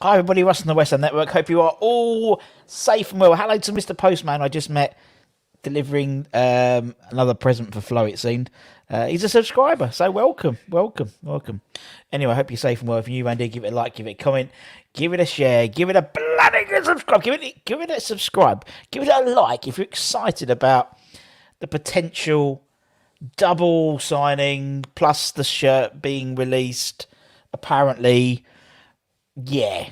Hi everybody, Russ on the West End Network. Hope you are all safe and well. Hello to Mr. Postman I just met delivering another present for Flo, it seemed. He's a subscriber, so welcome. Anyway, I hope you're safe and well. If you're new around here, give it a like, give it a comment, give it a share, give it a bloody good subscribe, give it a subscribe, give it a like if you're excited about the potential double signing plus the shirt being released. Apparently, yeah.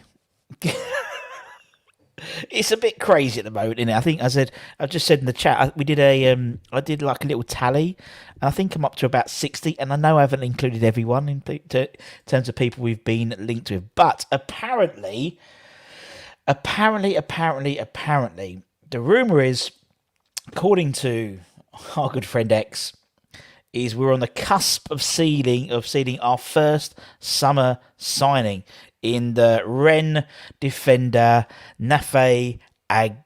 It's a bit crazy at the moment, isn't it? I think I've just said in the chat, I did like a little tally, and I think I'm up to about 60, and I know I haven't included everyone in terms of people we've been linked with, but apparently, the rumour is, according to our good friend X, is we're on the cusp of sealing our first summer signing in the Rennes defender Nayef I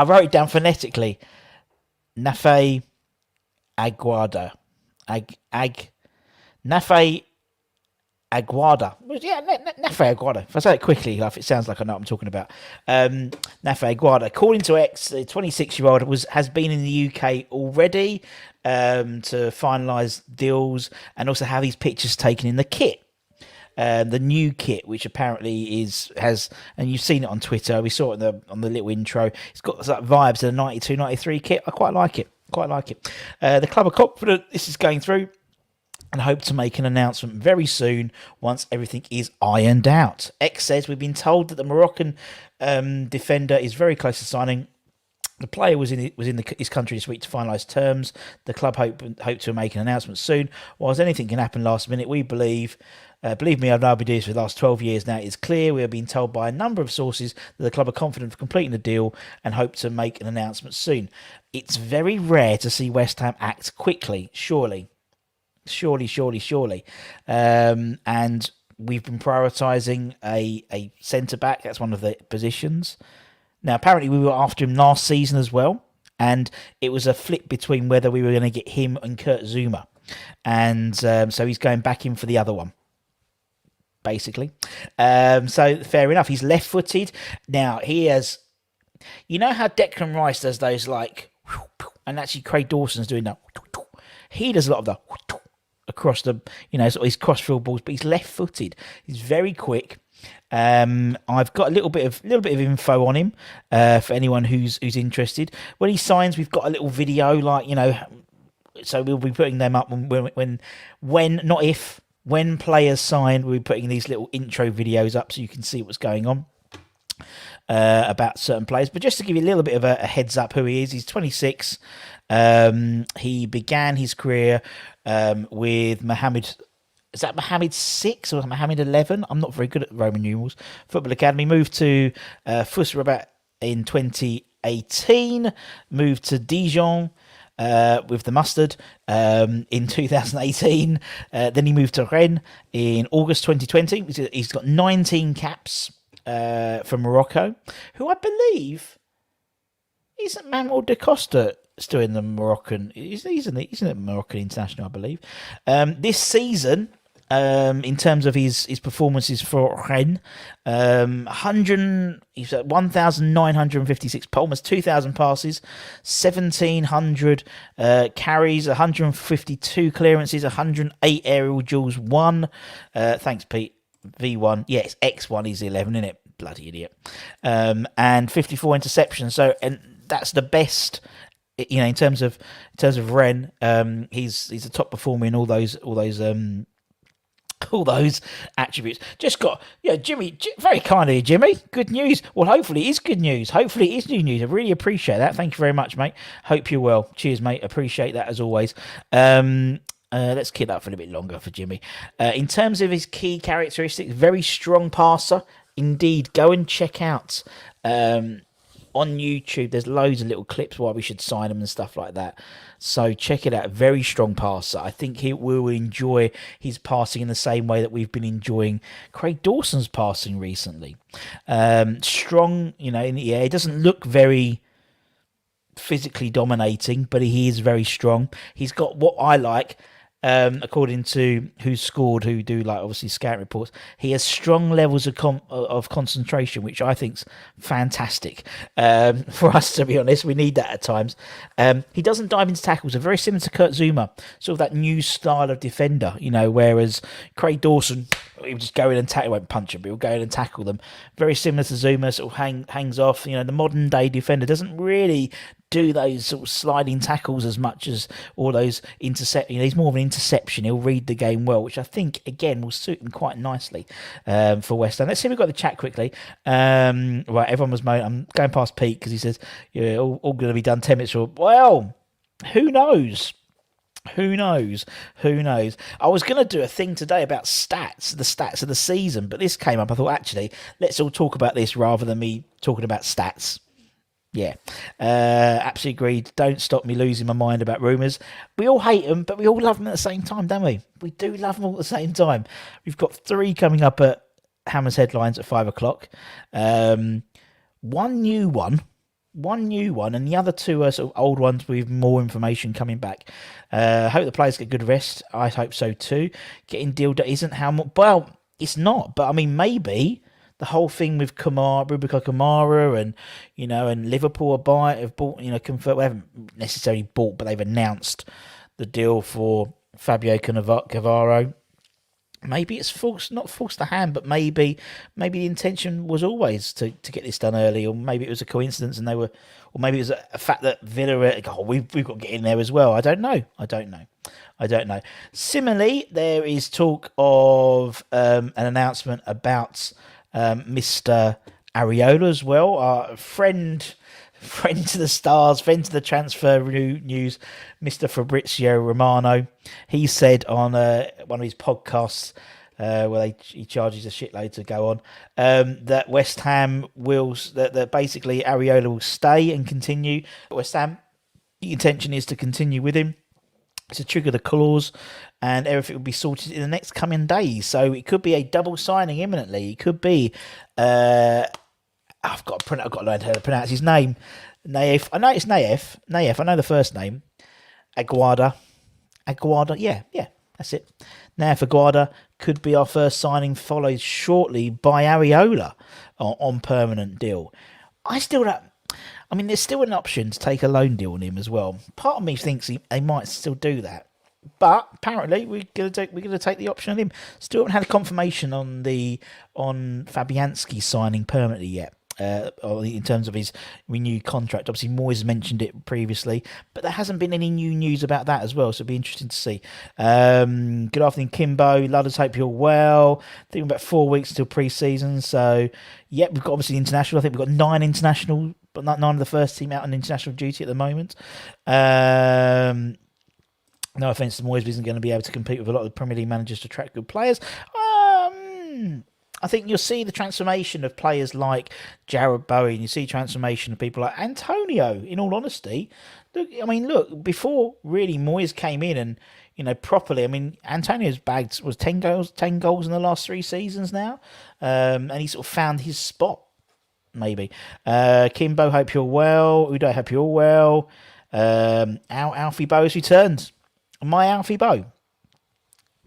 wrote it down phonetically. Nayef Aguerd. Nayef Aguerd. Yeah, Nayef Aguerd. If I say it quickly, it sounds like I know what I'm talking about. Nayef Aguerd. According to X, the 26-year-old has been in the UK already to finalise deals and also have his pictures taken in the kit. The new kit, which apparently has, and you've seen it on Twitter. We saw it on the little intro. It's got like vibes of the 92-93 kit. I quite like it. The club are confident this is going through and hope to make an announcement very soon once everything is ironed out. X says we've been told that the Moroccan defender is very close to signing. The player was in his country this week to finalise terms. The club hope to make an announcement soon. Whilst anything can happen last minute, we believe me, I've now been doing this for the last 12 years now. It's clear we are being told by a number of sources that the club are confident of completing the deal and hope to make an announcement soon. It's very rare to see West Ham act quickly, surely. And we've been prioritising a centre-back. That's one of the positions. Now, apparently we were after him last season as well, and it was a flip between whether we were going to get him and Kurt Zouma. And so he's going back in for the other one, basically. So fair enough. He's left-footed. Now, he has... You know how Declan Rice does those, like... And actually Craig Dawson's doing that. He does a lot of the... Across the... sort of his cross-field balls, but he's left-footed. He's very quick. I've got a little bit of info on him for anyone who's interested. When he signs, we've got a little video, so we'll be putting them up when players sign. We'll be putting these little intro videos up so you can see what's going on about certain players. But just to give you a little bit of a heads up who he is, he's 26. He began his career with Mohammed. Is that Mohammed 6 or Mohammed 11? I'm not very good at Roman numerals. Football Academy, moved to FUS Rabat in 2018, moved to Dijon with the Mustard in 2018. Then he moved to Rennes in August 2020. He's got 19 caps for Morocco, who I believe isn't Manuel da Costa still in the Moroccan. He's in the Moroccan international, I believe. This season, in terms of his performances for Rennes, he's at 1,956 almost 2,000 passes, 1,700 carries, 152 clearances, 108 aerial duels won. Thanks, Pete. V1, yes, X1 is 11, isn't it? Bloody idiot. And 54 interceptions. So, and that's the best. In terms of Rennes, he's a top performer in all those attributes. Just got, Jimmy, very kind of you, Jimmy. Good news. Well, hopefully it is good news. Hopefully it is new news. I really appreciate that. Thank you very much, mate. Hope you're well. Cheers, mate. Appreciate that as always. Let's keep that for a little bit longer for Jimmy. In terms of his key characteristics, very strong passer. Indeed, go and check out on YouTube. There's loads of little clips why we should sign him and stuff like that. So check it out. Very strong passer. I think he will enjoy his passing in the same way that we've been enjoying Craig Dawson's passing recently. Strong, in the air. He doesn't look very physically dominating, but he is very strong. He's got what I like, according to Who Scored, who do like obviously scout reports, he has strong levels of concentration, which I think's fantastic. For us, to be honest, we need that at times. He doesn't dive into tackles, are very similar to Kurt Zuma, sort of that new style of defender, whereas Craig Dawson, he would just go in and tackle, he won't punch him, but he'll go in and tackle them. Very similar to Zuma, sort of hangs off. The modern day defender doesn't really do those sort of sliding tackles as much as all those intercept. He's more of an interception. He'll read the game well, which I think again will suit him quite nicely for West Ham. Let's see if we've got the chat quickly. Right, everyone was moaning. I'm going past Pete because he says all going to be done 10 minutes short. Well, who knows? Who knows? I was going to do a thing today about the stats of the season, but this came up. I thought, actually, let's all talk about this rather than me talking about stats. Yeah, absolutely agreed. Don't stop me losing my mind about Rumours. We all hate them, but we all love them at the same time, don't we? We do love them all at the same time. We've got 3 coming up at Hammer's Headlines at 5 o'clock. One new one, and the other 2 are sort of old ones with more information coming back. Hope the players get good rest. I hope so too. Getting deal that isn't how much. Well, it's not, but I mean, maybe the whole thing with Rubica Kamara, and Liverpool have bought, confirmed. We haven't necessarily bought, but they've announced the deal for Fabio Cannavaro. Maybe it's not forced the hand, but maybe the intention was always to get this done early, or maybe it was a coincidence, and or maybe it was a fact that Villa we've got to get in there as well. I don't know. Similarly, there is talk of an announcement about Mr. Areola as well, our friend to the stars, friend to the transfer news, Mr. Fabrizio Romano. He said on one of his podcasts, where he charges a shitload to go on, that West Ham that basically Areola will stay and continue. West Ham, the intention is to continue with him, to trigger the clause, and everything will be sorted in the next coming days. So it could be a double signing imminently. It could be. I've got to learn how to pronounce his name. Nayef. I know it's Nayef. I know the first name. Aguerd. Yeah, that's it. Nayef Aguerd could be our first signing, followed shortly by Areola on permanent deal. I mean, there's still an option to take a loan deal on him as well. Part of me thinks they might still do that, but apparently we're gonna take the option on him. Still haven't had a confirmation on Fabianski signing permanently yet, in terms of his renewed contract. Obviously, Moyes mentioned it previously, but there hasn't been any new news about that as well. So it'll be interesting to see. Good afternoon, Kimbo. Ludders, hope you're well. I think about 4 weeks till pre-season. So yeah, we've got obviously international. I think we've got 9 international. But not none of the first team out on international duty at the moment. No offence to Moyes, isn't going to be able to compete with a lot of the Premier League managers to attract good players. I think you'll see the transformation of players like Jarrod Bowen. You see transformation of people like Antonio. In all honesty, look. Before really Moyes came in and properly. I mean, Antonio's bagged was 10 goals in the last 3 seasons now, and he sort of found his spot. Maybe. Kimbo, hope you're well. Udo, hope you're well. Alfie Bow has returned. My Alfie Bow.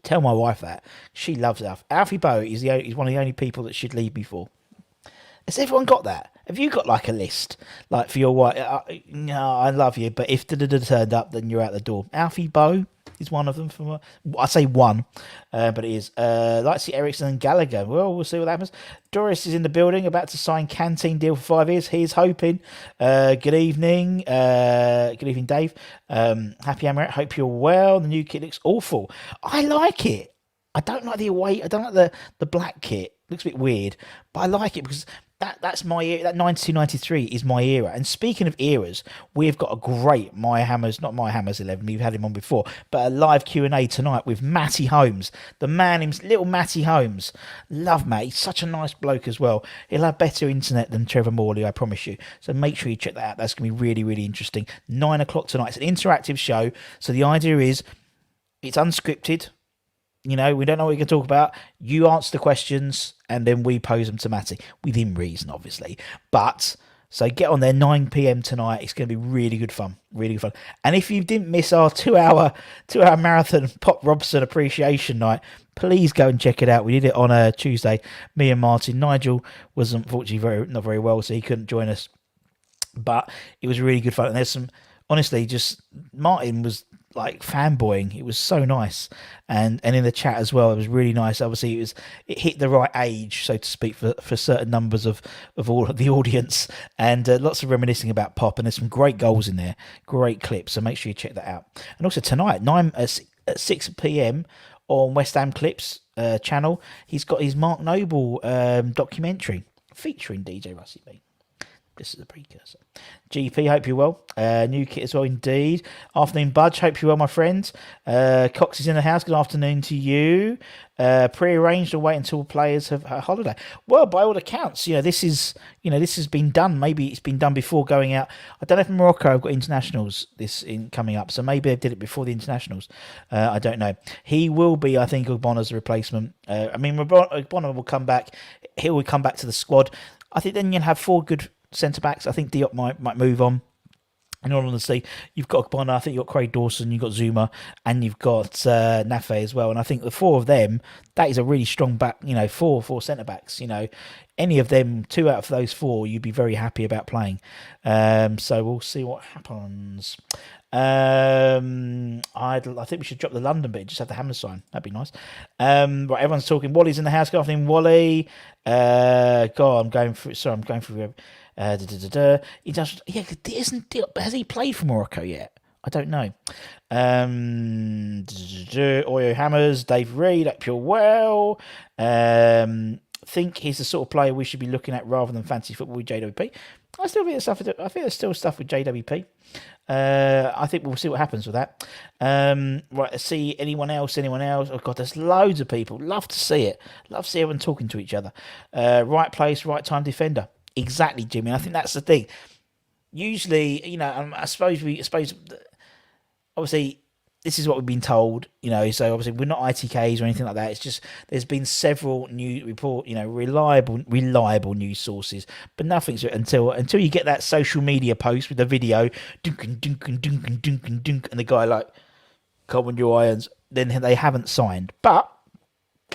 Tell my wife that. She loves Alfie. Alfie Bow is one of the only people that should leave me for. Has everyone got that? Have you got like a list? Like for your wife? No, I love you, but if turned up, then you're out the door. Alfie Bow is one of them. I say one, but it is. Like to see Ericsson and Gallagher. Well, we'll see what happens. Doris is in the building, about to sign Canteen deal for 5 years. He's hoping. Good evening. Good evening, Dave. Happy Amulet. Hope you're well. The new kit looks awful. I like it. I don't like the away. I don't like the black kit. Looks a bit weird, but I like it because that's my era. That 92-93 is my era. And speaking of eras, we've got a great not My Hammers 11. We've had him on before, but a live Q&A tonight with Matty Holmes, the man himself, little Matty Holmes. Love Matt. He's such a nice bloke as well. He'll have better internet than Trevor Morley, I promise you. So make sure you check that out. That's going to be really, really interesting. 9 o'clock tonight. It's an interactive show. So the idea is it's unscripted. We don't know what we can talk about. You answer the questions, and then we pose them to Matty. Within reason, obviously. But So get on there 9 p.m. tonight. It's going to be really good fun, really good fun. And if you didn't miss our 2 hour marathon Pop Robson appreciation night, please go and check it out. We did it on a Tuesday. Me and Martin. Nigel was unfortunately not very well, so he couldn't join us. But it was really good fun. And there's some, honestly, just Martin was like fanboying. It was so nice, and in the chat as well, it was really nice. Obviously, it hit the right age, so to speak, for certain numbers of all of the audience, and lots of reminiscing about Pop. And there's some great goals in there, great clips. So make sure you check that out. And also tonight, at 6 p.m. on West Ham Clips channel, he's got his Mark Noble documentary featuring DJ Rusty B. This is a precursor. GP, hope you're well. New kit as well, indeed. Afternoon, Budge, hope you're well, my friend. Cox is in the house. Good afternoon to you. Pre-arranged or wait until players have a holiday. Well, by all accounts, this has been done. Maybe it's been done before going out. I don't know if Morocco have got internationals coming up, so maybe they did it before the internationals. I don't know. He will be, I think, Ogbona's replacement. Ogbonna will come back. He will come back to the squad. I think then you'll have 4 good centre backs. I think Diop might move on. In all honesty, you've got Ogbonna, I think you've got Craig Dawson, you've got Zuma, and you've got Nafe as well. And I think the 4 of them, that is a really strong back. Four centre backs. Any of them, 2 out of those 4, you'd be very happy about playing. So we'll see what happens. I think we should drop the London bit. Just have the hammer sign. That'd be nice. Right, everyone's talking. Wally's in the house. Good afternoon, Wally. I'm going through. Sorry, I'm going through. He does. Yeah, has he played for Morocco yet? I don't know. Oyo Hammers, Dave Reed, hope you're well. Think he's the sort of player we should be looking at rather than fantasy football with JWP. I think there's still stuff with JWP. I think we'll see what happens with that. Right, let's see. Anyone else? Oh God, there's loads of people. Love to see it. Love to see everyone talking to each other. Right place, right time defender. Exactly, Jimmy. I think that's the thing. Usually, I suppose obviously this is what we've been told, so obviously we're not ITKs or anything like that. It's just there's been several new reliable news sources, but nothing's until you get that social media post with the video, dunk and the guy like, come on your irons, then they haven't signed. But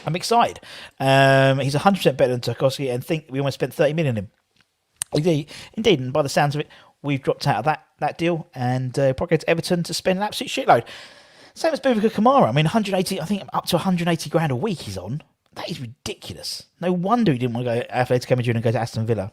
I'm excited. He's 100% better than Tarkowski, and think we almost spent 30 million on him. Indeed, and by the sounds of it, we've dropped out of that deal and probably go to Everton to spend an absolute shitload. Same as Boubacar Kamara. 180, I think up to 180 grand a week he's on. That is ridiculous. No wonder he didn't want to go to Atletico Madrid and go to Aston Villa.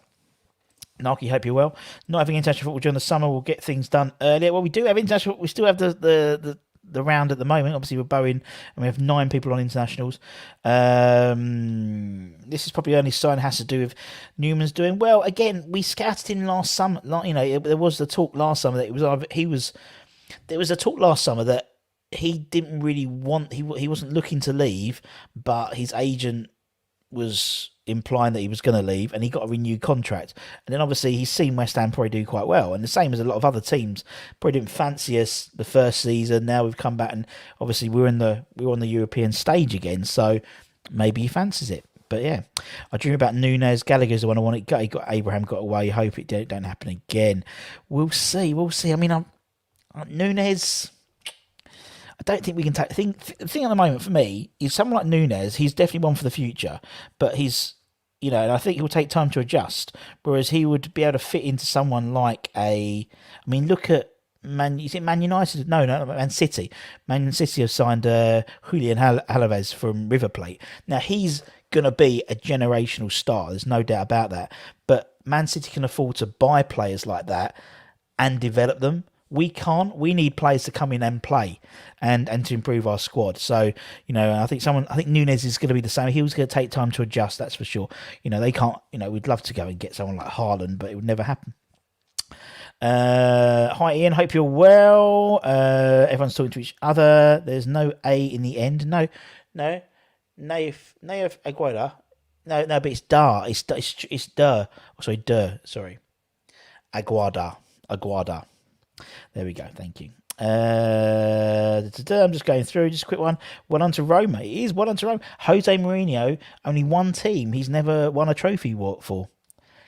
Naki, hope you're well. Not having international football during the summer will get things done earlier. Well, we do have international. We still have the round at the moment. Obviously, we're Bowen and we have 9 people on internationals. This is probably only sign has to do with Newman's doing well. Again, we scouted him last summer. There was the talk last summer that there was a talk last summer that he didn't really want. He wasn't looking to leave, but his agent was implying that he was going to leave, and he got a renewed contract. And then obviously he's seen West Ham probably do quite well, and the same as a lot of other teams probably didn't fancy us the first season. Now we've come back, and obviously we're on the European stage again, so maybe he fancies it. But yeah, I dream about Nunez. Gallagher's the one I want. He got Abraham got away. Hope it don't happen again. We'll see. Nunez, I don't think we can take. The thing at the moment for me is someone like Nunez. He's definitely one for the future, but he's, and I think he'll take time to adjust. Whereas he would be able to fit into someone like look at you think Man United? No, Man City. Man City have signed Julian Alaves from River Plate. Now he's gonna be a generational star. There's no doubt about that. But Man City can afford to buy players like that and develop them. We can't. We need players to come in and play and to improve our squad. So, I think Nunez is going to be the same. He was going to take time to adjust, that's for sure. They can't, we'd love to go and get someone like Haaland, but it would never happen. Hi, Ian. Hope you're well. Everyone's talking to each other. There's no A in the end. No. Nayef Aguerd. No, but it's Da. It's Da. Sorry. Aguerd. There we go. Thank you. I'm just going through. Just a quick one. Well done to Roma. It is well done to Roma. Jose Mourinho, only one team he's never won a trophy for.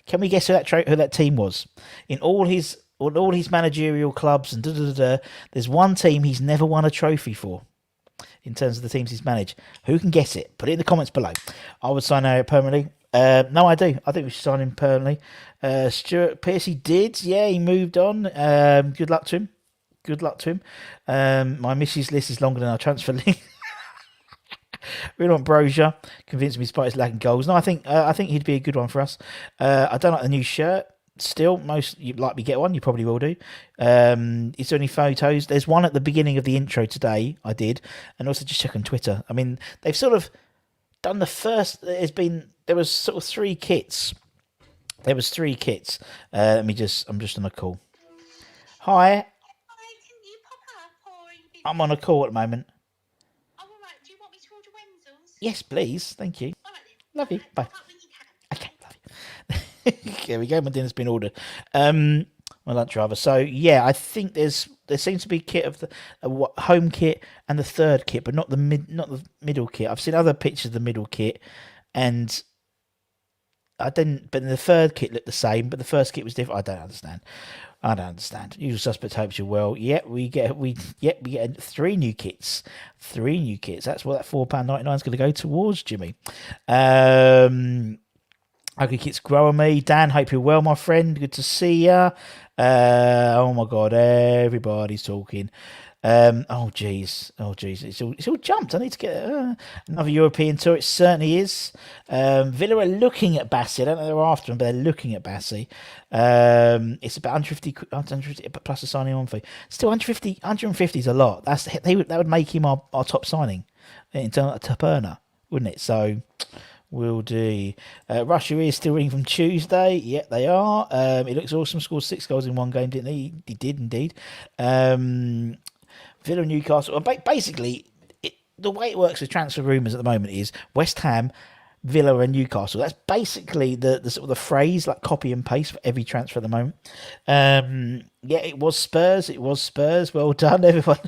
Can we guess who that team was? In all his managerial clubs and there's one team he's never won a trophy for in terms of the teams he's managed. Who can guess it? Put it in the comments below. I would sign Aguerd permanently. No, I do. I think we should sign him permanently. Stuart Pearce, he did. Yeah, he moved on. Good luck to him. Good luck to him. My missus list is longer than our transfer list. We want Brozier. Convinced me despite his lack of goals. No, I think he'd be a good one for us. I don't like the new shirt. Still, most you'd like me get one. You probably will do. Is there any photos? There's one at the beginning of the intro today. I did, and also just check on Twitter. I mean, they've sort of done the first. There was sort of 3 kits. There was 3 kits. I'm just on a call. Hi. Hi, can you pop up or are you busy? I'm on a call at the moment. Oh, all right. Do you want me to order Wenzel's? Yes, please. Thank you. All right then. Love you. Bye. Pop up when you can. Okay, love you. There we go. My dinner's been ordered. My lunch rather. So yeah, I think there seems to be a kit of the home kit and the third kit, but not the middle kit. I've seen other pictures of the middle kit, and I didn't. But the third kit looked the same, but the first kit was different. I don't understand. Usual suspect hopes you're well. Yeah, we get 3 new kits. 3 new kits. That's what that £4.99 is going to go towards, Jimmy. Ugly Kit's growing me. Dan, hope you're well, my friend. Good to see ya. Oh my God, everybody's talking. Oh jeez, it's all jumped. I need to get another European tour. It certainly is. Villa are looking at Bassi. I don't know if they're after him, but they're looking at Bassi. It's about 150 plus a signing on fee. Still 150 is a lot. That would make him our top signing in terms of top earner, wouldn't it? So. Will do. Russia is still ringing from Tuesday. Yeah, they are. He looks awesome. Scored 6 goals in one game, didn't he? He did indeed. Villa Newcastle. Basically, the way it works with transfer rumours at the moment is West Ham, Villa and Newcastle. That's basically the sort of the phrase, like copy and paste for every transfer at the moment. Yeah, it was Spurs. Well done, everyone.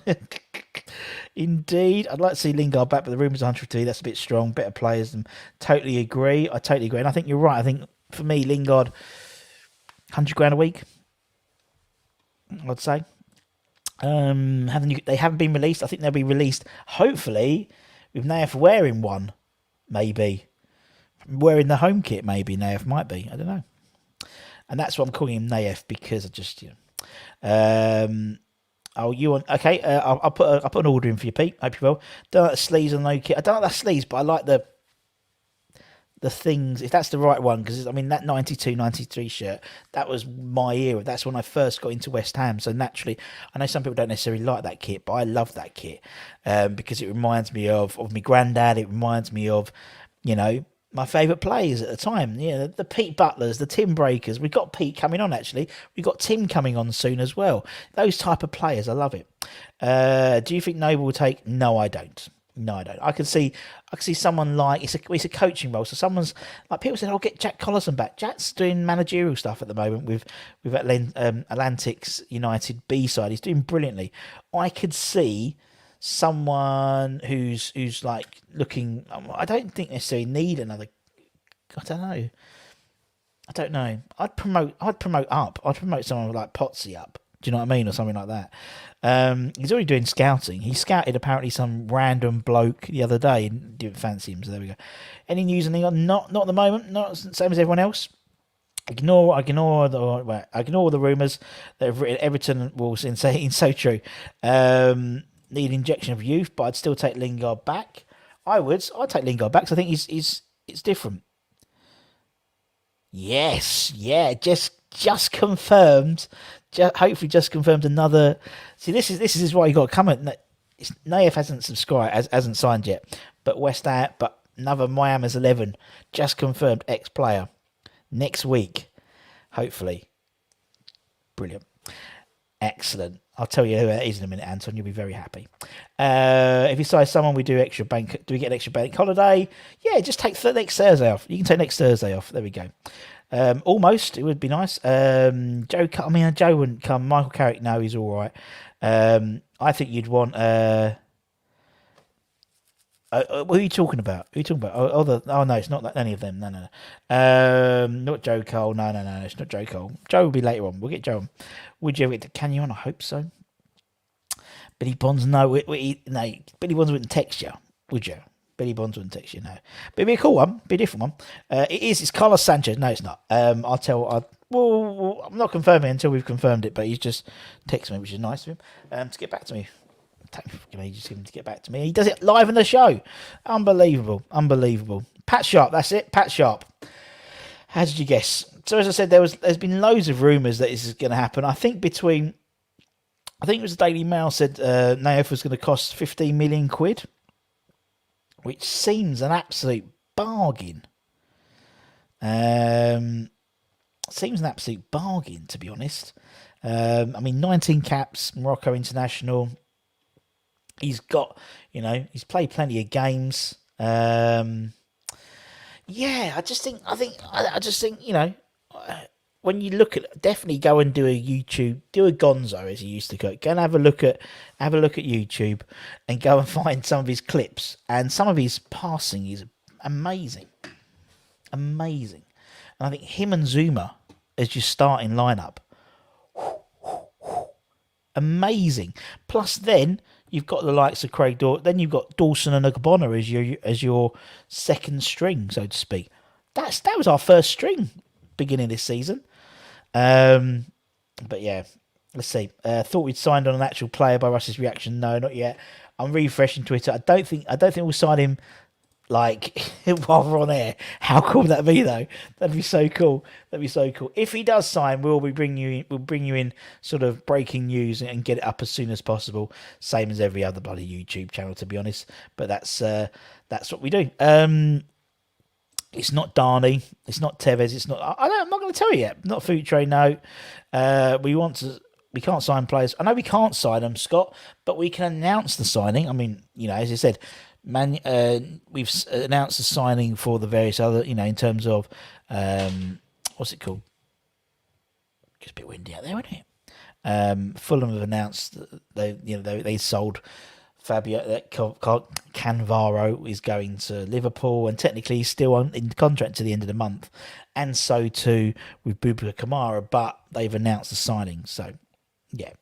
Indeed. I'd like to see Lingard back, but the rumours 150. That's a bit strong. Better players. And totally agree. I totally agree. And I think you're right. I think for me, Lingard, £100 a week, I'd say. They haven't been released. I think they'll be released, hopefully, with Nayef wearing one, maybe. Wearing the home kit, maybe Nayef might be. I don't know. And that's what I'm calling him Nayef, because I just, oh, you want? Okay, I'll put an order in for you, Pete. Hope you will. Don't like the sleeves and no kit. I don't like the sleeves, but I like the things. If that's the right one, because I mean that 92, 93 shirt, that was my era. That's when I first got into West Ham. So naturally, I know some people don't necessarily like that kit, but I love that kit because it reminds me of my granddad. It reminds me of, my favourite players at the time. The Pete Butlers, the Tim Breakers. We've got Pete coming on, actually. We've got Tim coming on soon as well. Those type of players, I love it. Do you think Noble will take? No, I don't. I can see someone like, it's a coaching role. So someone's, like people said, I'll get Jack Collison back. Jack's doing managerial stuff at the moment with Atlantic's United B-side. He's doing brilliantly. I could see someone who's like looking. I don't think necessarily need another. I don't know. I'd promote up. I'd promote someone like Potsy up. Do you know what I mean, or something like that? He's already doing scouting. He scouted apparently some random bloke the other day and didn't fancy him. So there we go. Any news on England? Not at the moment. Not same as everyone else. Ignore the rumours that have written Everton will in so true. Need injection of youth, but I'd still take Lingard back. I'd take Lingard back because I think it's different. Yes, yeah, just confirmed. Hopefully, just confirmed another. See, this is why you got to come at. Nayef hasn't subscribed, hasn't signed yet, but West Ham, but another Miami's 11 just confirmed ex-player next week. Hopefully, brilliant, excellent. I'll tell you who that is in a minute, Anton. You'll be very happy. If you say someone, we do extra bank. Do we get an extra bank holiday? Yeah, just take next Thursday off. You can take next Thursday off. There we go. Almost. It would be nice. Joe wouldn't come. Michael Carrick, no, he's all right. I think you'd want. Who are you talking about? Who are you talking about? Oh no, it's not that, any of them. No, no, no. Not Joe Cole. No, no, no. It's not Joe Cole. Joe will be later on. We'll get Joe on. Would you ever get to Canyon? I hope so. Billy Bonds, no. No. Billy Bonds wouldn't text you, would you? Billy Bonds wouldn't text you, no. But it'd be a cool one. Be a different one. It is. It's Carlos Sanchez. No, it's not. I'll tell. Well, I'm not confirming until we've confirmed it, but he's just texted me, which is nice of him, to get back to me. Just him to get back to me. He does it live in the show. Unbelievable. Unbelievable. Pat Sharp, that's it. Pat Sharp. How did you guess? So as I said, there's been loads of rumours that this is going to happen. I think it was the Daily Mail said Nayef was going to cost 15 million quid, which seems an absolute bargain. Seems an absolute bargain, to be honest. I mean, 19 caps, Morocco international. He's got, he's played plenty of games. Yeah, I just think, when you look at, definitely go and do a YouTube, do a Gonzo as he used to go. Go and have a look at YouTube and go and find some of his clips, and some of his passing is amazing, amazing. And I think him and Zuma as your starting lineup, amazing. Plus, then you've got the likes of Craig Dawson. Then you've got Dawson and Ogbonna as your second string, so to speak. That was our first string beginning this season. But yeah, let's see. Thought we'd signed on an actual player by Russ's reaction. No, not yet. I'm refreshing Twitter. I don't think we'll sign him like while we're on air. How cool would that be though? That'd be so cool. If he does sign, we'll bring you in sort of breaking news and get it up as soon as possible. Same as every other bloody YouTube channel, to be honest. But that's what we do. It's not Darnay. It's not Tevez. It's not. I'm not going to tell you yet. Not Futre. No. We can't sign players. I know we can't sign them, Scott, but we can announce the signing. I mean, as I said, we've announced the signing for the various other, in terms of what's it called? Just a bit windy out there, isn't it? Fulham have announced that they sold Fabio. That Cannavaro is going to Liverpool, and technically he's still in contract to the end of the month, and so too with Boubacar Kamara. But they've announced the signing, so yeah.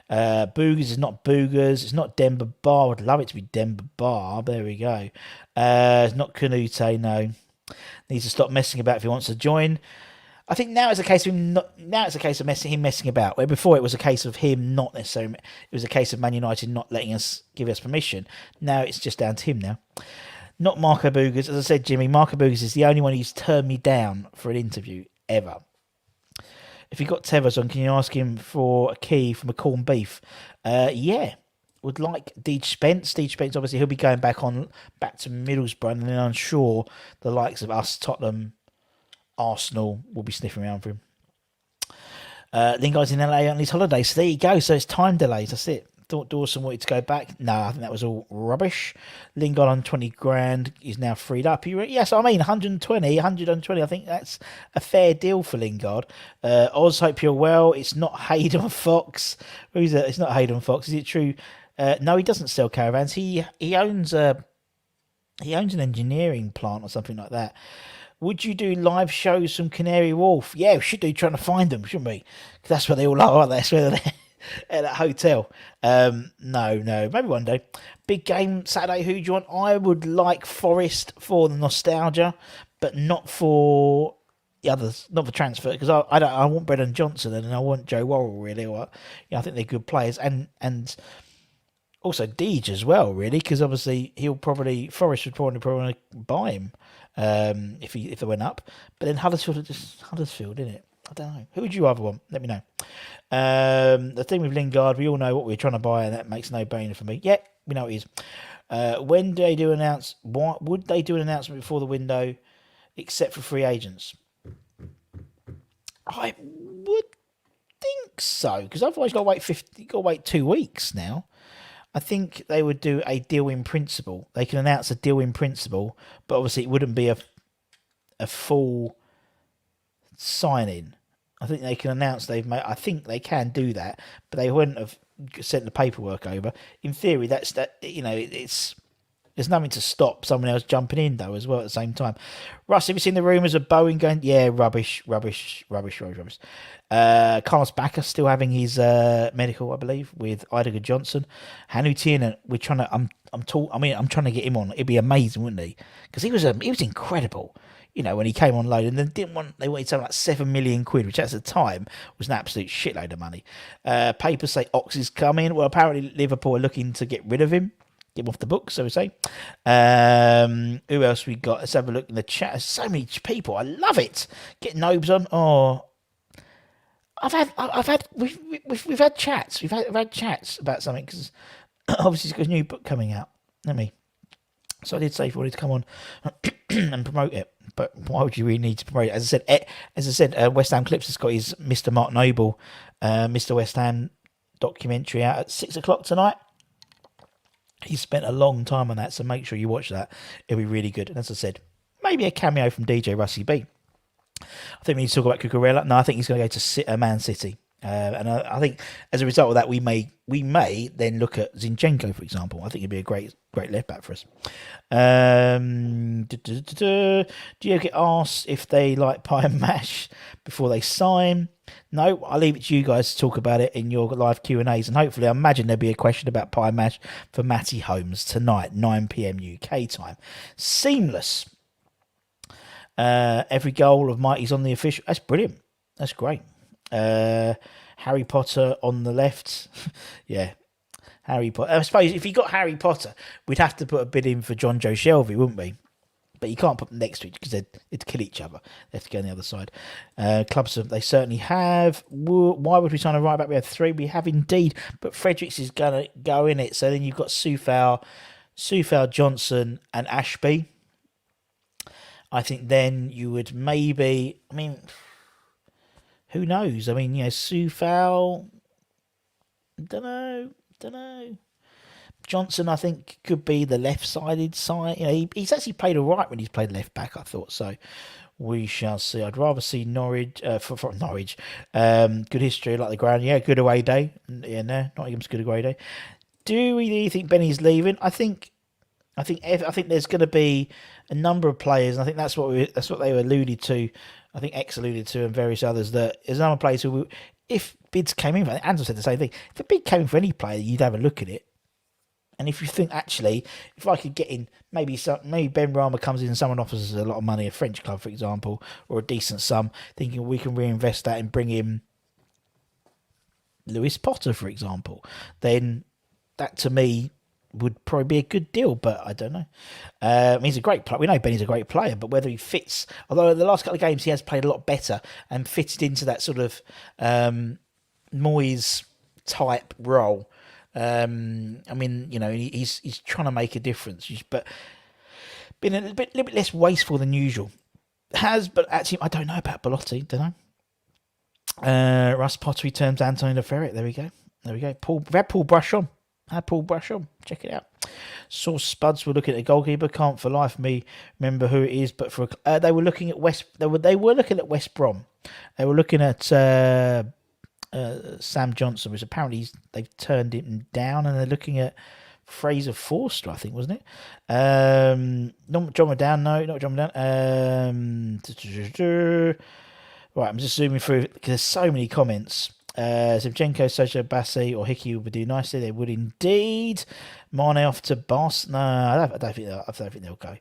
Boogers is not Boogers. It's not Demba Ba. I'd love it to be Demba Ba. There we go. It's not Canute. No, needs to stop messing about if he wants to join. I think now it's a case of him messing about. Where before it was a case of him not necessarily. It was a case of Man United not letting us give us permission. Now it's just down to him now. Not Marco Boogers. As I said, Jimmy, Marco Boogers is the only one who's turned me down for an interview ever. If you've got Tevez on, can you ask him for a key from a corned beef? Yeah. Would like Deej Spence. Deej Spence, obviously, he'll be going back to Middlesbrough, and then I'm sure the likes of us, Tottenham, Arsenal, will be sniffing around for him. Lingard's in LA on his holiday, so there you go. So it's time delays. That's it. Thought Dawson wanted to go back. No, I think that was all rubbish. Lingard on 20 grand is now freed up. Yes, I mean 120. I think that's a fair deal for Lingard. Oz, hope you're well. It's not Hayden Fox. Who's it? It's not Hayden Fox. Is it true? No, he doesn't sell caravans. He owns an engineering plant or something like that. Would you do live shows from Canary Wharf? Yeah, we should do, trying to find them, shouldn't we? Because that's where they all are, aren't they? That's where they're at that hotel. No, maybe one day. Big game Saturday, who do you want? I would like Forest for the nostalgia, but not for the others, not for transfer, because I want Brendan Johnson and I want Joe Worrell, really. I think they're good players, and also Deej as well, really, because obviously Forest would probably buy him if they went up. But then Huddersfield, isn't it? I don't know. Who would you rather want? Let me know. The thing with Lingard, we all know what we're trying to buy, and that makes no brainer for me. Yeah, we know it is. When do they do would they do an announcement before the window, except for free agents? I would think so, because otherwise you've got to wait 2 weeks now. I think they would do a deal in principle. They can announce a deal in principle, but obviously it wouldn't be a full signing. I think they can announce I think they can do that, but they wouldn't have sent the paperwork over. In theory, it's There's nothing to stop someone else jumping in though as well at the same time. Russ, have you seen the rumours of Bowen going? Yeah, rubbish. Carlos Bacca still having his medical, I believe, with Idegard Johnson. Hanutin, and we're trying to. I'm trying to get him on. It'd be amazing, wouldn't he? Because he was incredible. You know, when he came on loan, and then they wanted something like £7 million, which at the time was an absolute shitload of money. Papers say Ox is coming. Well, apparently Liverpool are looking to get rid of him. Get him off the books, so we say. Who else we got? Let's have a look in the chat. There's so many people. I love it. Get Nobes on. Oh, we've had chats. We've had chats about something because obviously he's got a new book coming out. So I did say if you wanted to come on and promote it, but why would you really need to promote it? As I said, West Ham Clips has got his Mr. Mark Noble, Mr. West Ham documentary out at 6:00 tonight. He spent a long time on that, so make sure you watch that. It'll be really good. And as I said, maybe a cameo from DJ Russie B. I think we need to talk about Cucurella. No, I think he's going to go to Man City. And I think as a result of that, we may then look at Zinchenko, for example. I think he'd be a great left back for us. Do you get asked if they like pie and mash before they sign? No, I'll leave it to you guys to talk about it in your live Q&As, and hopefully I imagine there'll be a question about pie and mash for Matty Holmes tonight, 9 p.m. UK time. Seamless. Every goal of Mighty's on the official. That's brilliant. That's great. Harry Potter on the left. Yeah, Harry Potter. I suppose if you got Harry Potter, we'd have to put a bid in for John Joe Shelby, wouldn't we? But you can't put them next to each because they'd kill each other. They have to go on the other side. Clubs, they certainly have. Why would we sign a right back? We have 3. We have indeed. But Fredericks is going to go in it. So then you've got Soufal, Johnson and Ashby. I think then you would maybe... I mean, who knows? I mean, Soufal... Don't know. Johnson, I think, could be the left-sided side. He's actually played all right when he's played left back, I thought. So we shall see. I'd rather see Norwich, for Norwich. Good history, like the ground. Yeah, good away day. Yeah, no, Nottingham's good away day. Do we really think Benny's leaving? I think there's going to be a number of players, and I think that's what they were alluded to. I think X alluded to, and various others, that there's a number of players who, if bids came in, Ansel said the same thing. If a bid came in for any player, you'd have a look at it. And if you think, actually, if I could get in, maybe Ben Rama comes in and someone offers us a lot of money, a French club, for example, or a decent sum, thinking we can reinvest that and bring in Lewis Potter, for example, then that to me would probably be a good deal, but I don't know. He's a great player. We know Benny's a great player, but whether he fits, although the last couple of games he has played a lot better and fitted into that sort of Moyes type role. He's trying to make a difference, but been a little bit less wasteful than usual. But actually, I don't know about Belotti. Don't know. Russ Potter returns Antonio Ferret. There we go. We've had Paul Brush on. Check it out. Saw Spuds were looking at a goalkeeper. Can't for life me remember who it is, but they were looking at West. They were looking at West Brom. They were looking at Sam Johnson, which apparently they've turned him down, and they're looking at Fraser Forster, I think, wasn't it? Not John McDown. No, not John McDown. Right, I'm just zooming through because there's so many comments. Zinchenko, Sojo, Bassi, or Hickey would do nicely. They would indeed. Mane off to Boss. No, I don't think they'll go.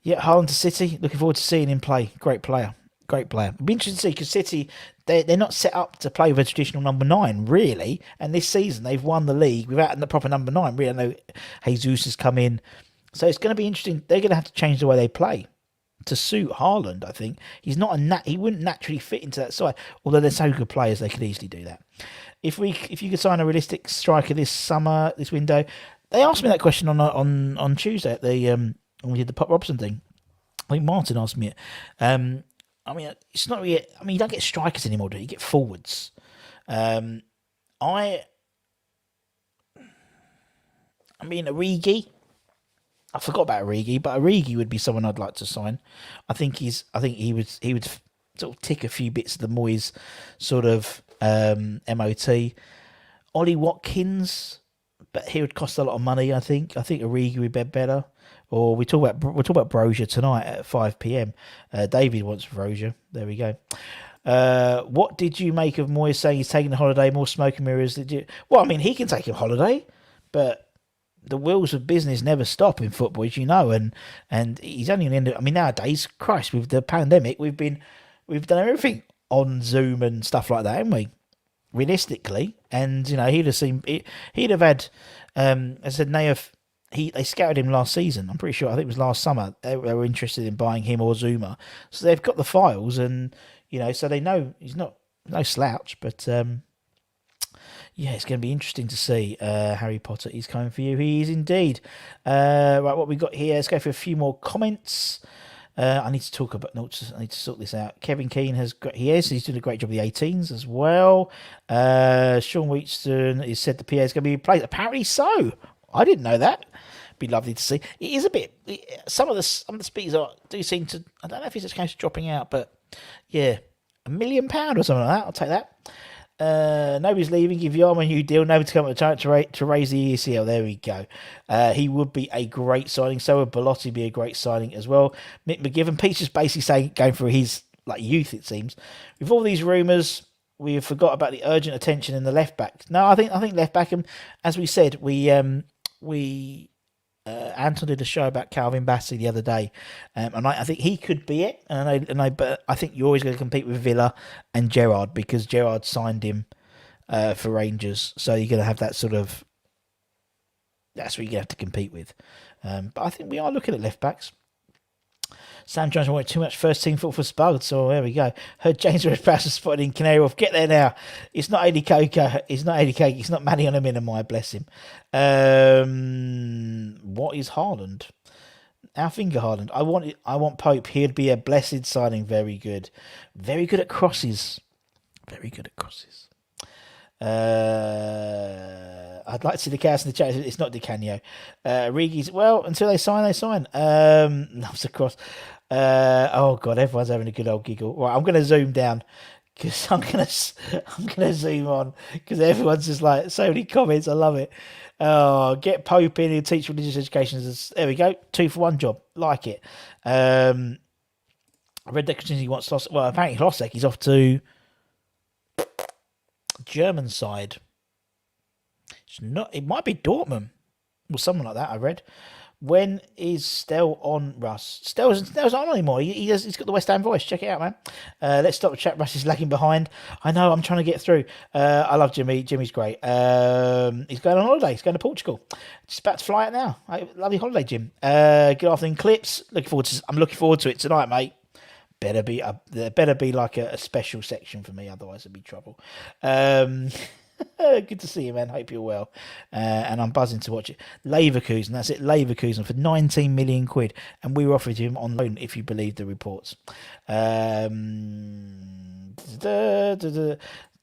Yeah, Haaland to City. Looking forward to seeing him play. Great player. It'll be interesting to see because City, they're not set up to play with a traditional number 9, really. And this season, they've won the league without the proper number 9. Really, I know Jesus has come in. So it's going to be interesting. They're going to have to change the way they play to suit Haaland, I think. He wouldn't naturally fit into that side. Although they're so good players, they could easily do that. If you could sign a realistic striker this window, they asked me that question on Tuesday at the when we did the Pop Robson thing. I think Martin asked me it. It's not really. You don't get strikers anymore, do you? You get forwards. Origi. I forgot about Origi, but Origi would be someone I'd like to sign. I think he would sort of tick a few bits of the Moyes sort of MOT. Ollie Watkins, but he would cost a lot of money. I think Origi would be better. Or we'll talk about Brozier tonight at 5 p.m. David wants Brozier. There we go. What did you make of Moyes saying he's taking a holiday? More smoke and mirrors. Did you? Well, I mean, he can take a holiday, but the wheels of business never stop in football, as you know. And he's only going to end up. I mean, nowadays, Christ, with the pandemic, we've done everything on Zoom and stuff like that, haven't we? Realistically, and he'd have had. As I said, Nayef. They scouted him last season. I'm pretty sure. I think it was last summer. They were interested in buying him or Zuma, so they've got the files, and so they know he's not no slouch. But yeah, it's going to be interesting to see. Harry Potter is coming for you. He is indeed. Right, what we got here? Let's go for a few more comments. I need to talk about. No, I need to sort this out. Kevin Keane he's doing a great job of the 18s as well. Sean Wheatston has said the PA is going to be replaced. Apparently so. I didn't know that. Be lovely to see. It is a bit. Some of the speakers do seem to. I don't know if it's a case of dropping out, but yeah, £1 million or something like that. I'll take that. Nobody's leaving. Give Yarman a new deal. Nobody to come at the time to raise the ECL. There we go. He would be a great signing. So would Belotti be a great signing as well. Mick McGivern. Pete's just basically saying going through his youth. It seems with all these rumours. We forgot about the urgent attention in the left back. No, I think left back. And as we said, Anton did a show about Calvin Bassey the other day, and I think he could be it. But I think you're always going to compete with Villa and Gerrard because Gerrard signed him for Rangers, so you're going to have that sort of. That's what you're going to have to compete with. But I think we are looking at left backs. Sam Jones wanted too much first team football for Spud, so there we go. Heard James Redpass was spotted in Canary Wharf. Get there now. It's not AD Coco. It's not AD Cake. It's not Manny on a Minimai, bless him. What is Haaland? Our finger Haaland. I want Pope. He'd be a blessed signing. Very good. Very good at crosses. Very good at crosses. I'd like to see the chaos in the chat. It's not Di Canio. Rigi's, well, until they sign, they sign. Loves the cross. Oh God, everyone's having a good old giggle. Right, I'm going to zoom down because I'm going to zoom on because everyone's just like so many comments. I love it. Oh, get Pope in and teach religious education. There we go. 2-for-1 job. Like it. I read that he wants Losek. Well, apparently Losek he's off to German side. It might be Dortmund or something like that. I read. When is Stell on Russ? Stell's not on anymore. He's got the West Ham voice. Check it out, man. Let's stop the chat. Russ is lagging behind. I know. I'm trying to get through. I love Jimmy. Jimmy's great. He's going on holiday. He's going to Portugal. Just about to fly out now. Lovely holiday, Jim. Good afternoon, Clips. I'm looking forward to it tonight, mate. There better be like a special section for me, otherwise it'd be trouble. Good to see you, man. Hope you're well. And I'm buzzing to watch it. Leverkusen, that's it. Leverkusen for 19 million quid, and we were offered him on loan if you believe the reports.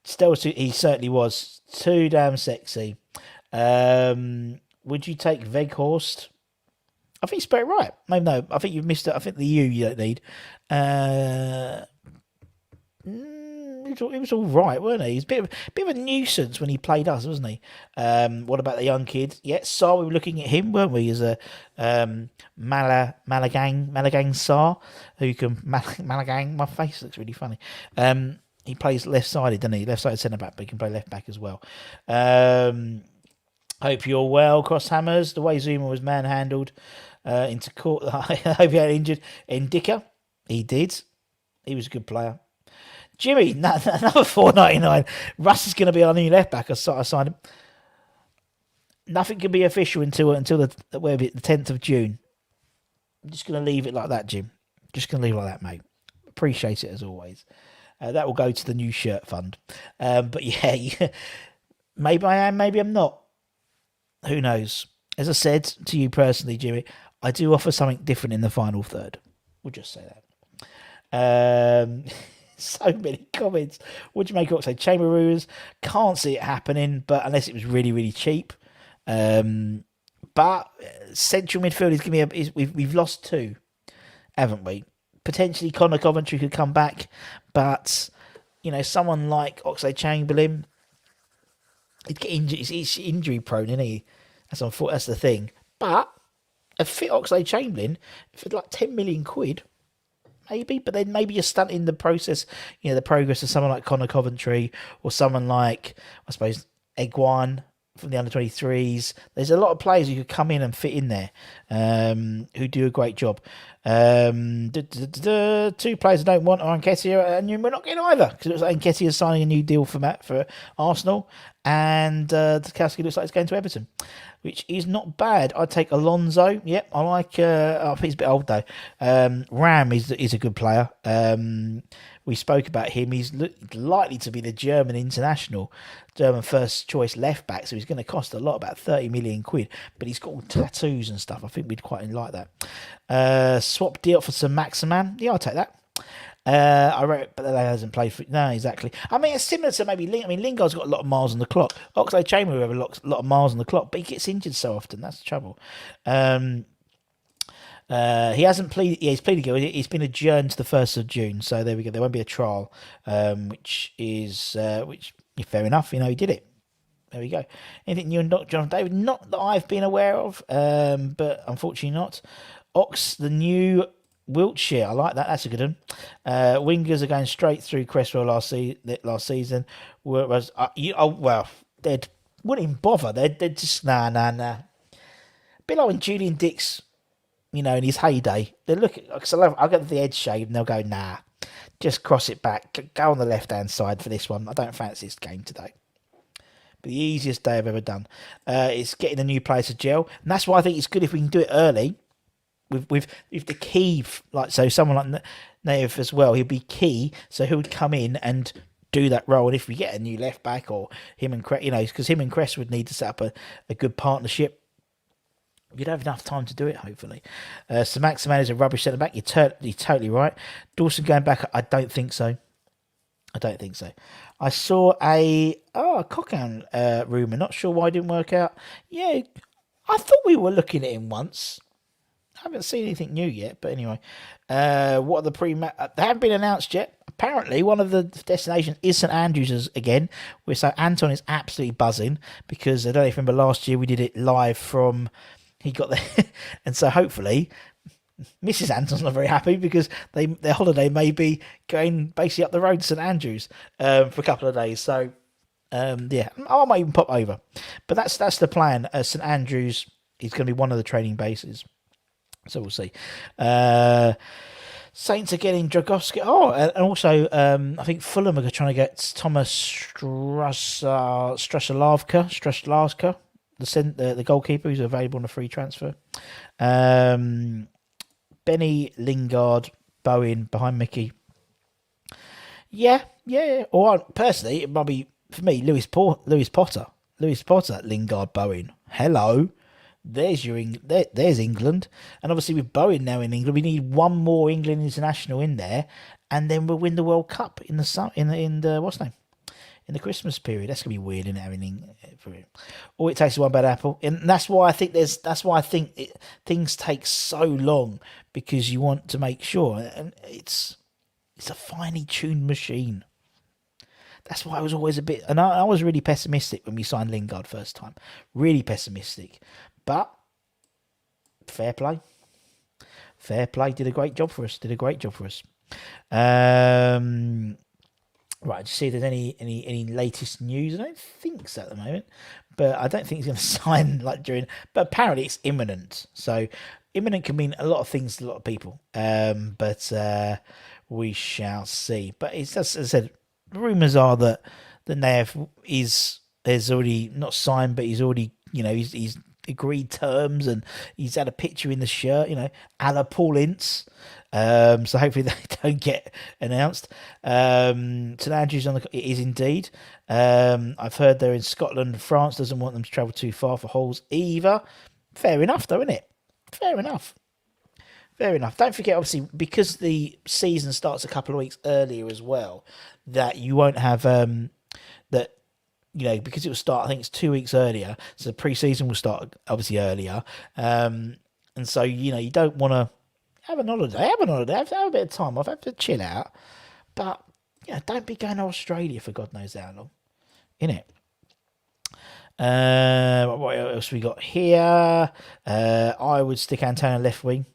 Still, he certainly was too damn sexy. Would you take Weghorst? I think you spelled it right. Maybe no. I think you've missed it. I think the you don't need. He was all right, weren't he? He was a bit of a nuisance when he played us, wasn't he? What about the young kid? Yeah, Sarr, we were looking at him, weren't we? As a Malagang Sarr, who can Malagang. My face looks really funny. He plays left-sided, doesn't he? Left-sided centre-back, but he can play left-back as well. Hope you're well, Crosshammers. The way Zuma was manhandled into court. I hope he had injured. Ndika, he did. He was a good player. Jimmy, another $4.99. Russ is going to be our new left back. I signed him. Nothing can be official until the 10th of June. I'm just going to leave it like that, Jim. Just going to leave it like that, mate. Appreciate it as always. That will go to the new shirt fund. But yeah, maybe I am, maybe I'm not. Who knows? As I said to you personally, Jimmy, I do offer something different in the final third. We'll just say that. So many comments. What do you make of Oxlade? Chamber Rumours. Can't see it happening, but unless it was really, really cheap. But central midfield is giving me we've lost two, haven't we? Potentially Connor Coventry could come back, but someone like Oxlade Chamberlain, He'd get injured. He's injury prone, isn't he? That's the thing. But a fit Oxlade-Chamberlain for like 10 million quid, maybe. But then maybe you're stunting the process, the progress of someone like Connor Coventry or someone like, I suppose, Egwan from the under-23s. There's a lot of players who could come in and fit in there, who do a great job. Two players I don't want are Nketiah, and we're not getting either because it looks like Nketiah is signing a new deal for Arsenal, and Tarkowski looks like it's going to Everton, which is not bad. I'd take Alonso. Yep, I like. He's a bit old though. Ram is a good player. We spoke about him. He's likely to be the German international, German first choice left back. So he's going to cost a lot, about 30 million quid. But he's got all tattoos and stuff. I think we'd quite like that. Swap Diop for St. Maximan. Yeah, I'll take that. I wrote, but that hasn't played for. No, exactly. I mean, it's similar to maybe Lingard's got a lot of miles on the clock. Oxlade-Chamberlain have a lot of miles on the clock, but he gets injured so often. That's the trouble. He hasn't pleaded. Yeah, he's pleaded guilty. He's been adjourned to the 1st of June. So there we go. There won't be a trial, which fair enough. He did it. There we go. Anything new on John David? Not that I've been aware of, but unfortunately not. Ox, the new Wiltshire. I like that. That's a good one. Wingers are going straight through Cresswell last season. Whereas, they wouldn't even bother. They're just nah. A bit like when Julian Dix, in his heyday, they look at, because I'll get the edge shave and they'll go, nah, just cross it back, go on the left hand side for this one. I don't fancy this game today. But the easiest day I've ever done. It's getting a new player to gel, and that's why I think it's good if we can do it early. With the key, so someone like Nayef as well, he'll be key, so he would come in and do that role. And if we get a new left back or him and Cress, because him and Cress would need to set up a good partnership. You'd have enough time to do it, hopefully. So Maximan is a rubbish centre back. You're totally right. Dawson going back, I don't think so. I saw a Coquelin rumour. Not sure why it didn't work out. Yeah, I thought we were looking at him once. I haven't seen anything new yet, but anyway. What are the they haven't been announced yet. Apparently, one of the destinations is St Andrews again. So Anton is absolutely buzzing because I don't know if you remember last year we did it live from. He got there, and so hopefully Mrs. Anton's not very happy because their holiday may be going basically up the road to St Andrews for a couple of days. So I might even pop over, but that's the plan. St Andrews is going to be one of the training bases, so we'll see. Saints are getting Dragowski. And also I think Fulham are trying to get Thomas Straslavka. The goalkeeper who's available on a free transfer. Benny, Lingard, Bowen behind Mickey. Yeah. Or personally, it might be for me Lewis Potter, Lingard, Bowen. Hello, there's England, and obviously with Bowen now in England, we need one more England international in there, and then we'll win the World Cup in the what's name. In the Christmas period, that's gonna be weird in having for it. All it takes is one bad apple, and that's why I think things take so long because you want to make sure, and it's a finely tuned machine. That's why I was always a bit, and I was really pessimistic when we signed Lingard first time, really pessimistic, but fair play, did a great job for us. Right, just see if there's any latest news. I don't think so at the moment, but I don't think he's going to sign during. But apparently it's imminent. So imminent can mean a lot of things to a lot of people. But we shall see. But it's just, as I said, rumours are that the Nayef has already not signed, but he's already he's agreed terms and he's had a picture in the shirt, a la Paul Ince. So hopefully they don't get announced. St Andrews it is indeed. I've heard they're in Scotland. France doesn't want them to travel too far for Halls either. Fair enough, though, isn't it? Fair enough. Don't forget, obviously, because the season starts a couple of weeks earlier as well, that you won't have that. Because it will start, I think it's 2 weeks earlier. So the pre-season will start obviously earlier. And so, you don't want to have a holiday, have a bit of time off, have to chill out. But, don't be going to Australia for God knows how long, innit? What else we got here? I would stick Antonio left wing.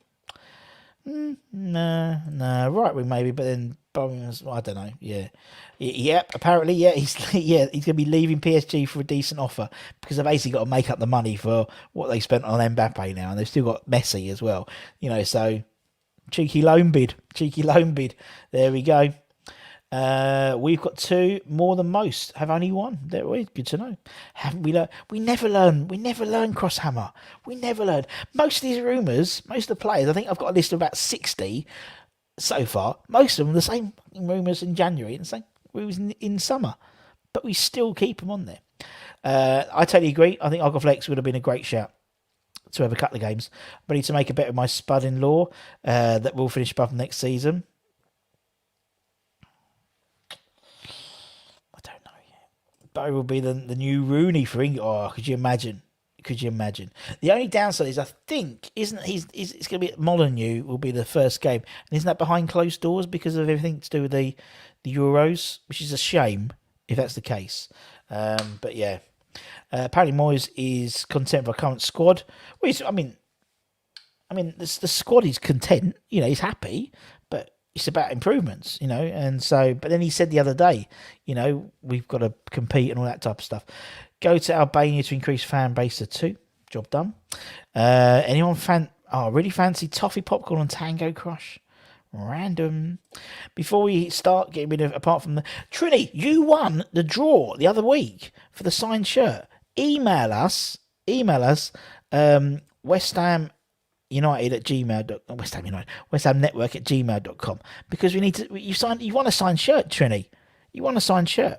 No, right wing maybe, but then I don't know. Yeah, yep. Apparently, yeah, he's he's gonna be leaving PSG for a decent offer because they've basically got to make up the money for what they spent on Mbappe now, and they've still got Messi as well. So cheeky loan bid. There we go. We've got 2 more than most. Have only 1. There we good to know. Haven't we learned? We never learn. Crosshammer. We never learn. Most of these rumours, most of the players, I think I've got a list of about 60 so far. Most of them the same rumours in January and the same rumours in summer, but we still keep them on there. I totally agree. I think Argoflex would have been a great shout to have a couple of games. Ready to make a bet with my spud-in-law that will finish above next season. Barry will be the new Rooney for England. Oh, could you imagine? The only downside is I think it's going to be at Molineux will be the first game, and isn't that behind closed doors because of everything to do with the Euros, which is a shame if that's the case. But yeah, apparently Moyes is content with our current squad. I mean, the squad is content. He's happy, but it's about improvements, and so, but then he said the other day, we've got to compete and all that type of stuff. Go to Albania to increase fan base to 2. Job done. Anyone really fancy toffee popcorn and Tango Crush? Random. Before we start getting rid of, apart from the Trini, you won the draw the other week for the signed shirt. Email us, West Ham United at gmail.com, West Ham Network at gmail.com, because we need to. You want a signed shirt, Trini? You want a signed shirt?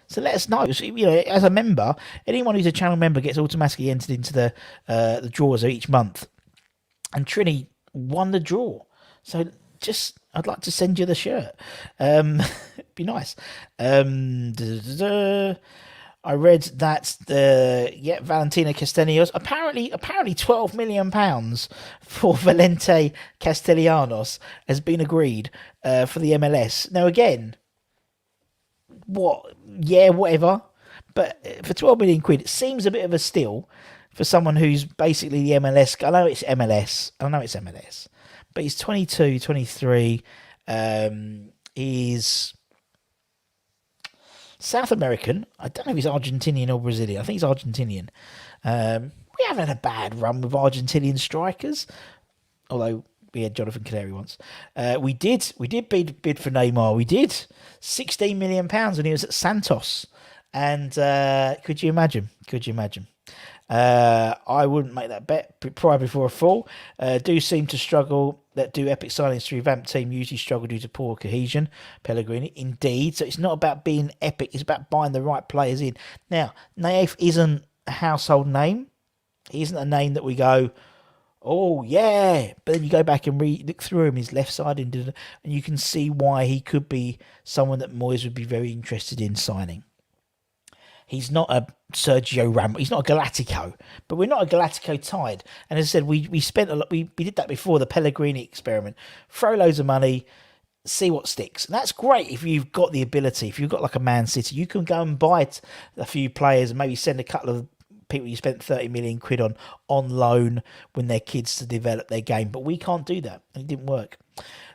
So let us know. As a member, anyone who's a channel member gets automatically entered into the draws of each month. And Trini won the draw. So I'd like to send you the shirt. Be nice. I read that Valentina Castellanos apparently £12 million for Valente Castellanos has been agreed for the MLS. Now again, whatever, but for 12 million quid, it seems a bit of a steal for someone who's basically the MLS. I know it's MLS, but he's 22, 23. He's South American. I don't know if he's Argentinian or Brazilian. I think he's Argentinian. We haven't had a bad run with Argentinian strikers, although we had Jonathan Canary once. We did bid for Neymar. We did £16 million when he was at Santos. And could you imagine? I wouldn't make that bet prior before a fall. Do seem to struggle. That do epic signings to revamp team usually struggle due to poor cohesion. Pellegrini, indeed. So it's not about being epic. It's about buying the right players in. Now, Nayef isn't a household name. He isn't a name that we go, oh yeah. But then you go back and look through him, his left side, and you can see why he could be someone that Moyes would be very interested in signing. He's not a Sergio Ramos. He's not a Galactico, but we're not a Galactico tied. And as I said, we spent a lot. We did that before the Pellegrini experiment. Throw loads of money, see what sticks. And that's great if you've got the ability. If you've got like a Man City, you can go and buy a few players and maybe send a couple of people you spent 30 million quid on loan when they're kids to develop their game. But we can't do that, and it didn't work.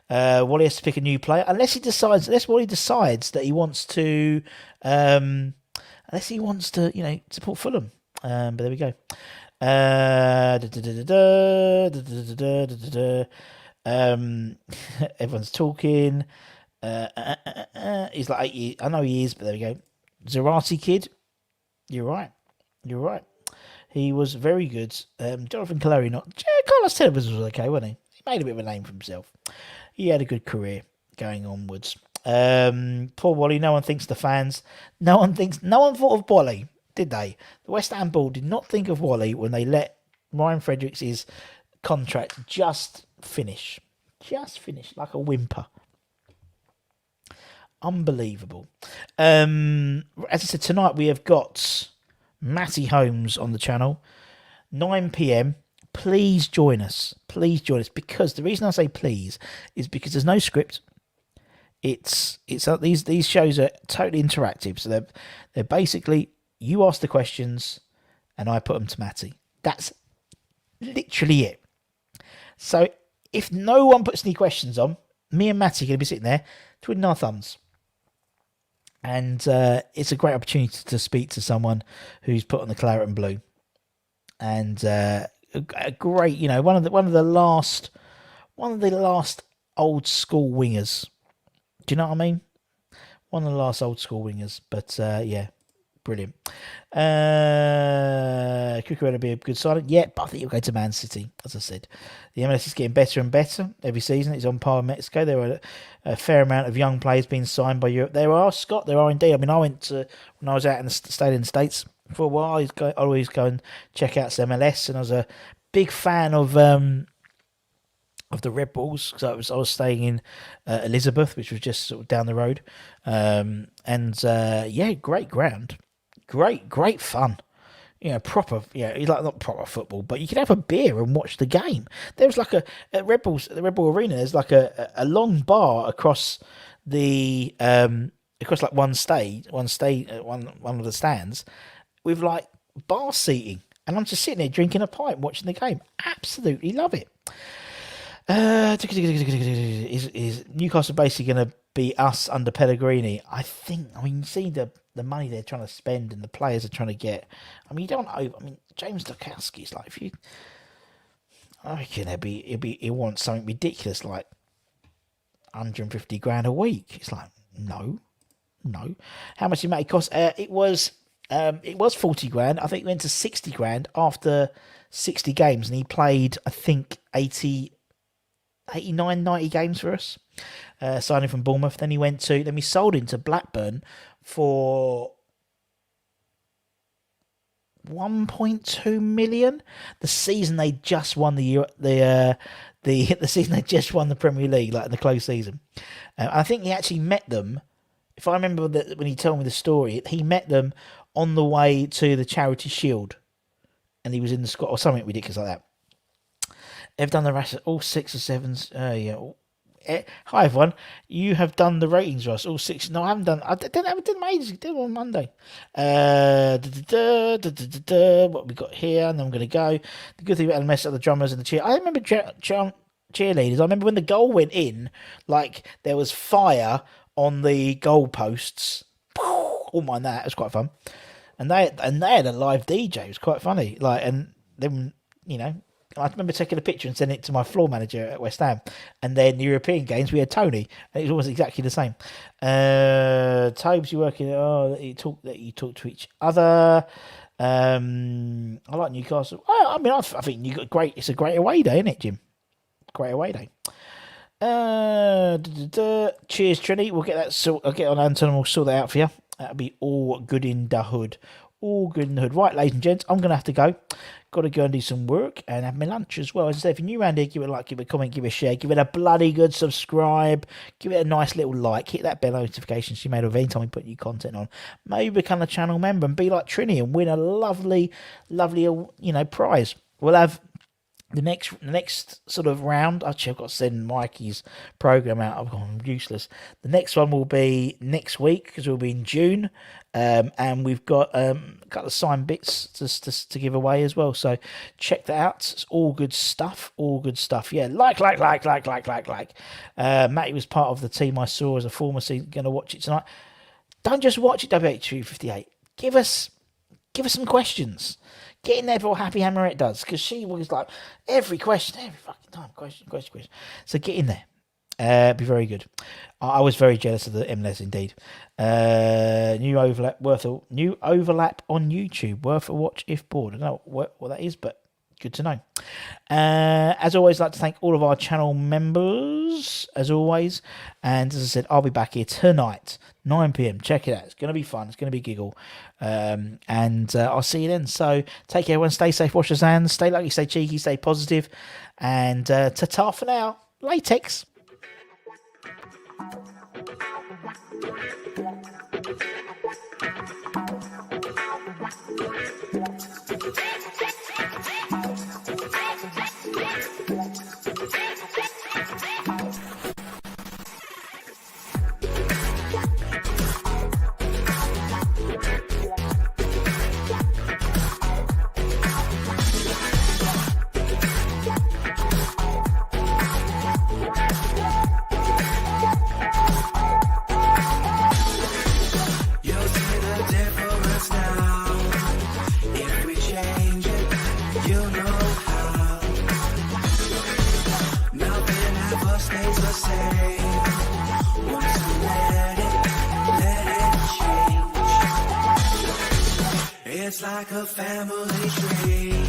Wally has to pick a new player unless Wally decides that he wants to. Unless he wants to, support Fulham. But there we go. Everyone's talking. He's like 8 years. I know he is, but there we go. Zarate kid. You're right. He was very good. Jonathan Calori not. Carlos Tevez was okay, wasn't he? He made a bit of a name for himself. He had a good career going onwards. Poor Wally. No one thinks the fans. No one thought of Wally, did they? The West Ham board did not think of Wally when they let Ryan Fredericks' contract just finish like a whimper. Unbelievable. As I said, tonight we have got Matty Holmes on the channel, 9 p.m. Please join us, because the reason I say please is because there's no script. It's these shows are totally interactive, so they're basically You ask the questions, and I put them to Matty. That's literally it. So if no one puts any questions on, me and Matty are going to be sitting there twiddling our thumbs. And it's a great opportunity to speak to someone who's put on the claret and blue. And a great, one of the last old school wingers. Do you know what I mean? One of the last old school wingers. But yeah, brilliant. Cucurella be a good signing. Yeah, but I think he'll go to Man City, as I said. The MLS is getting better and better every season. It's on par with Mexico. There are a fair amount of young players being signed by Europe. There are, Scott. There are indeed. I mean, I went to, when I was out in the stayed in the States for a while, I always go and check out some MLS, and I was a big fan of the Red Bulls, because I was staying in Elizabeth, which was just sort of down the road. Yeah, great ground. Great fun. Proper, it's like not proper football, but you can have a beer and watch the game. There's like at the Red Bull Arena, there's like a long bar across the across like one of the stands with like bar seating, and I'm just sitting there drinking a pint watching the game. Absolutely love it. Is Newcastle basically going to be us under Pellegrini? I mean, you see the money they're trying to spend and the players are trying to get. I mean, you don't. I mean, James Lukowski's like, I reckon he'll want something ridiculous like 150 grand a week. It's like no. How much did Matty cost? It was 40 grand. I think it went to 60 grand after 60 games, and he played, I think, 89, 90 games for us, signing from Bournemouth. Then we sold him to Blackburn for 1.2 million. The season they just won the season they just won the Premier League, like in the close season. I think he actually met them. If I remember when he told me the story, he met them on the way to the Charity Shield, and he was in the squad or something ridiculous like that. They've done the rest of all 6 or 7s. Yeah. Hi everyone. You have done the ratings, Ross. All 6. No, I haven't done. I did them ages. I did them on Monday. What we got here, and then I'm going to go. The good thing about LMS are the drummers and the cheer. I remember cheerleaders. I remember when the goal went in, like there was fire on the goal posts. Oh my, that was quite fun. And they had a live DJ. It was quite funny. Like, and then I remember taking a picture and sending it to my floor manager at West Ham. And then the European games, we had Tony, and it was almost exactly the same. Tobes, you working? You talk to each other. I like Newcastle. I mean, I think you got great. It's a great away day, isn't it, Jim? Great away day. Cheers, Trini. We'll get that. I'll get on Anton and we'll sort that out for you. That'll be all good in the hood. All good in the hood. Right, ladies and gents, I'm going to have to go. Got to go and do some work and have my lunch as well. As I said, if you're new around here, give it a like, give it a comment, give it a share, give it a bloody good subscribe, give it a nice little like, hit that bell notification so you made of any time we put new content on. Maybe become a channel member and be like Trini and win a lovely prize. We'll have the next sort of round. Actually, I've got to send Mikey's program out. I'm useless. The next one will be next week because we'll be in June, and we've got a couple of signed bits to give away as well. So check that out. It's all good stuff. Yeah, like. Matty was part of the team I saw as a former season. Going to watch it tonight. Don't just watch it. WH258. Give us some questions. Get in there for what Happy Hammerette does, because she was like, every fucking time, question. So get in there. Be very good. I was very jealous of the MLS indeed. New overlap on YouTube. Worth a watch if bored. I don't know what that is, but good to know. As always, I'd like to thank all of our channel members, as always. And as I said, I'll be back here tonight, 9 p.m. Check it out. It's going to be fun. It's going to be giggle. And I'll see you then. So take care, everyone. Stay safe. Wash your hands. Stay lucky. Stay cheeky. Stay positive. And ta-ta for now. Latex. you know how. Nothing ever stays the same. Once you let it change. It's like a family tree.